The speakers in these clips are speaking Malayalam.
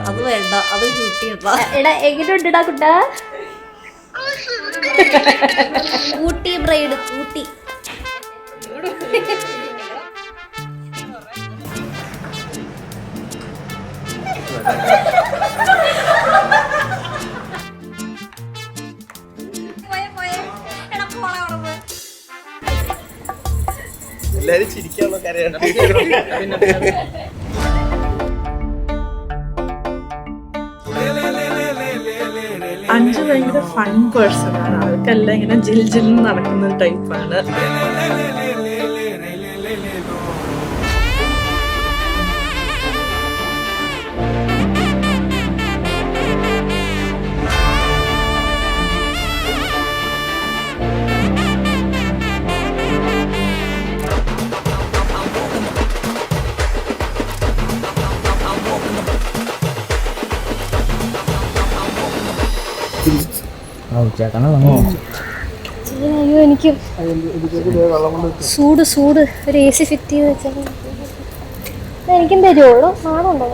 അത് വേണ്ട, അത് എടാ എങ്ങനെയുണ്ടാ കുട്ടാ? ഊട്ടി ബ്രൈഡ്, ഊട്ടി. എല്ലാരും ചിരിക്കാനുള്ള കരയാണ്. അഞ്ചു ഭയങ്കര ഫൺ പേഴ്സൺ ആണ്. ആൾക്കെല്ലാം ഇങ്ങനെ ജിൽ ജിൽ നടക്കുന്ന ടൈപ്പാണ്. അയ്യോ എനിക്ക് സൂട് ഒരു AC ഫിറ്റ് ചെയ്ത് വെച്ചാൽ എനിക്കും തരുള്ളൂ. നാളുണ്ടോ?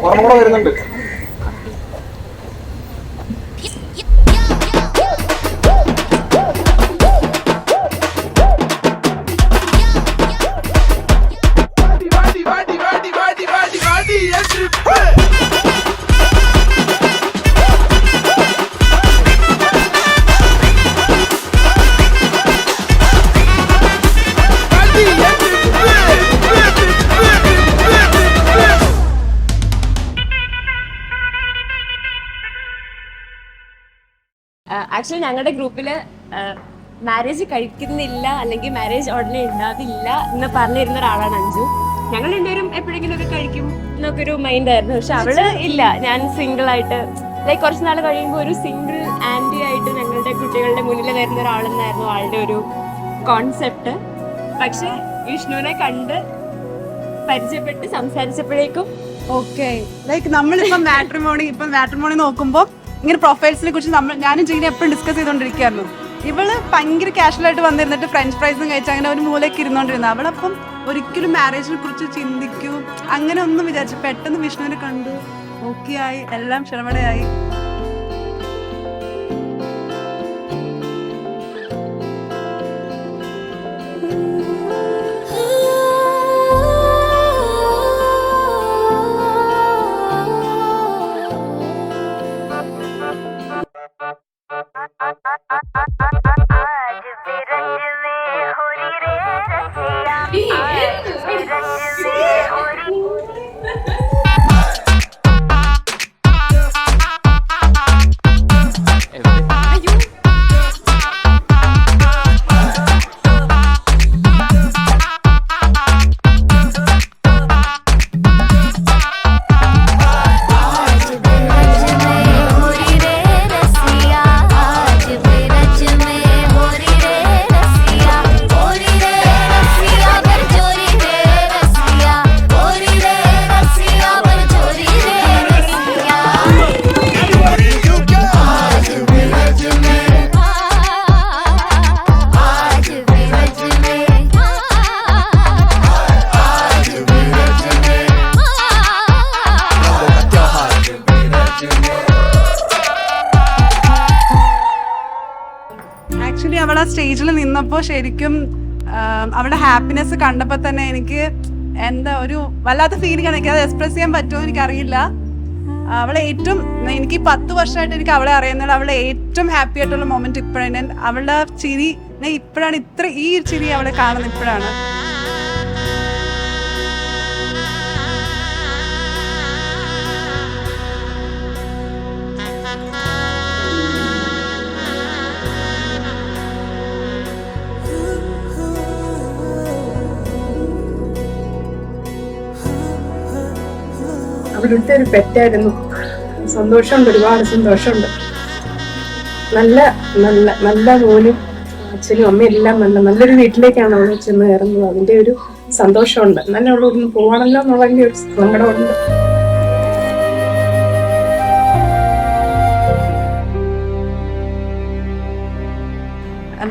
ആക്ച്വലി ഞങ്ങളുടെ ഗ്രൂപ്പില് മാരേജ് കഴിക്കുന്നില്ല അല്ലെങ്കിൽ മാരേജ് ഉടനെ ഉണ്ടാവില്ല എന്ന് പറഞ്ഞിരുന്ന ഒരാളാണ് അഞ്ജു. ഞങ്ങൾ രണ്ടുപേരും എപ്പോഴെങ്കിലും ഒക്കെ കഴിക്കും എന്നൊക്കെ ഒരു മൈൻഡ് ആയിരുന്നു. പക്ഷെ അവള് ഇല്ല, ഞാൻ സിംഗിൾ ആയിട്ട് ലൈക്ക് കുറച്ച് നാൾ കഴിയുമ്പോൾ ഒരു സിംഗിൾ ആന്റി ആയിട്ട് ഞങ്ങളുടെ കുട്ടികളുടെ മുന്നിൽ വരുന്ന ഒരാളെന്നായിരുന്നു ആളുടെ ഒരു കോൺസെപ്റ്റ്. പക്ഷെ വിഷ്ണുവിനെ കണ്ട് പരിചയപ്പെട്ട് സംസാരിച്ചപ്പോഴേക്കും ഓക്കെ ലൈക്ക് നമ്മളിപ്പം മാട്രിമോണി നോക്കുമ്പോൾ ഇങ്ങനെ പ്രൊഫൈൽസിനെ കുറിച്ച് ഞാനും ജീനെ എപ്പോഴും ഡിസ്കസ് ചെയ്തുകൊണ്ടിരിക്കുകയായിരുന്നു. ഇവള് ഭയങ്കര കാഷ്വലായിട്ട് വന്നിരുന്നിട്ട് ഫ്രഞ്ച് ഫ്രൈസും കഴിച്ച് അങ്ങനെ ഒരു മൂലയ്ക്ക് ഇരുന്നോണ്ടിരുന്നത്. അവളപ്പം ഒരിക്കലും മാരേജിനെ കുറിച്ച് ചിന്തിക്കൂ അങ്ങനെ ഒന്നും വിചാരിച്ചു. പെട്ടെന്ന് വിഷ്ണുവിനെ കണ്ടു, ഓക്കെ ആയി, എല്ലാം ക്ഷണമടയായി. ആക്ച്വലി അവൾ ആ സ്റ്റേജിൽ നിന്നപ്പോൾ ശരിക്കും അവളുടെ ഹാപ്പിനെസ് കണ്ടപ്പോൾ തന്നെ എനിക്ക് എന്താ ഒരു വല്ലാത്ത ഫീലിംഗ് ആണ്. എനിക്ക് അത് എക്സ്പ്രസ് ചെയ്യാൻ പറ്റുമോ എനിക്കറിയില്ല. അവളെ ഏറ്റവും എനിക്ക് 10 വർഷമായിട്ട് എനിക്ക് അവളെ അറിയുന്നത് അവളെ ഏറ്റവും ഹാപ്പി ആയിട്ടുള്ള മൊമെന്റ് ഇപ്പോഴാണ്. അവളുടെ ചിരി ഞാൻ ഇപ്പോഴാണ് ഈ ചിരി അവളെ കാണുന്നത് ഇപ്പോഴാണ്. അവിടുത്തെ ഒരു പെറ്റായിരുന്നു. സന്തോഷമുണ്ട്, ഒരുപാട് സന്തോഷമുണ്ട്. നല്ല നല്ല നല്ല പോലും അച്ഛനും അമ്മയും എല്ലാം നല്ലൊരു വീട്ടിലേക്കാണ് അവൾ ചെന്ന് കയറുന്നത്. അതിന്റെ ഒരു സന്തോഷമുണ്ട്. എന്നാലും അവൾ ഇവിടുന്ന് പോവാണല്ലോ എന്നുള്ള ഒരു സങ്കടമുണ്ട്.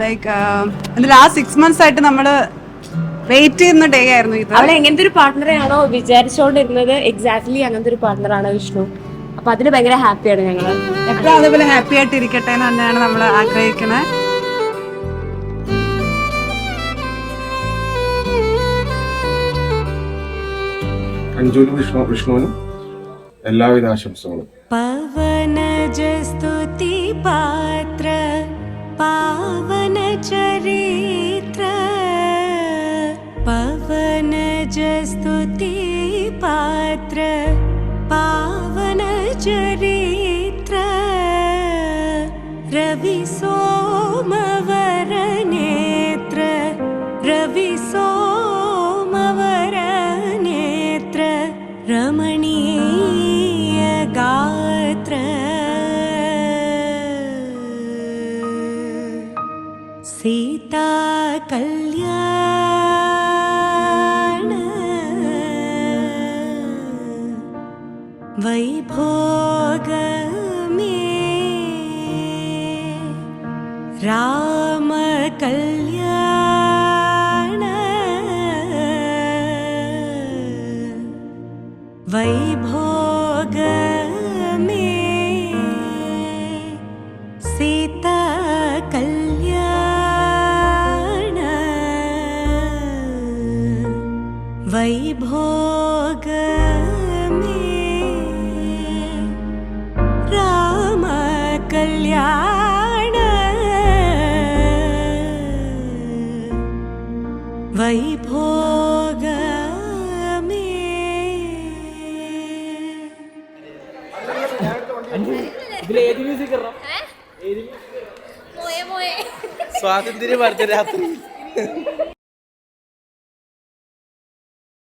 ലൈക്ക് ലാസ്റ്റ് 6 months ആയിട്ട് നമ്മള് വെയിറ്റ് ചെയ്യുന്ന ഡേ ആയിരുന്നു ഇത്. അവൾ എങ്ങനത്തെ ഒരു പാർട്ട്ണറെ ആണോ വിചാരിച്ചുകൊണ്ടിരുന്നത് എക്സാക്ട്ലി അങ്ങനത്തെ ഒരു പാർട്ട്ണറാണ് വിഷ്ണു. അപ്പൊ അതിന് ഭയങ്കര ഹാപ്പിയാണ് ഞങ്ങള്. എപ്പോഴും അതേപോലെ ഹാപ്പി ആയിട്ട് ഇരിക്കട്ടെ എന്ന് തന്നെയാണ് നമ്മൾ ആഗ്രഹിക്കുന്നത്. അഞ്ജുവിനും വിഷ്ണുവിനും എല്ലാവിധ ആശംസകളും. പവനജ സ്തുതി പാത്ര പാവന ചരിത്ര പവനജ സ്തുതി പാത്ര പാവന ചരിത്ര രവി സോമവര നേത്ര രവി സോമവര നേത്ര രമണീയ ഗാത്ര സീതാ കല്യാണ വൈഭോഗമേ രാമ കല്യാണ വൈഭോഗമേ സീതാ കല്യാണ വൈഭോഗമേ രാമ കല്യാണ വൈഭോഗമേ. സ്വാതന്ത്ര്യം അർദ്ധരാത്രി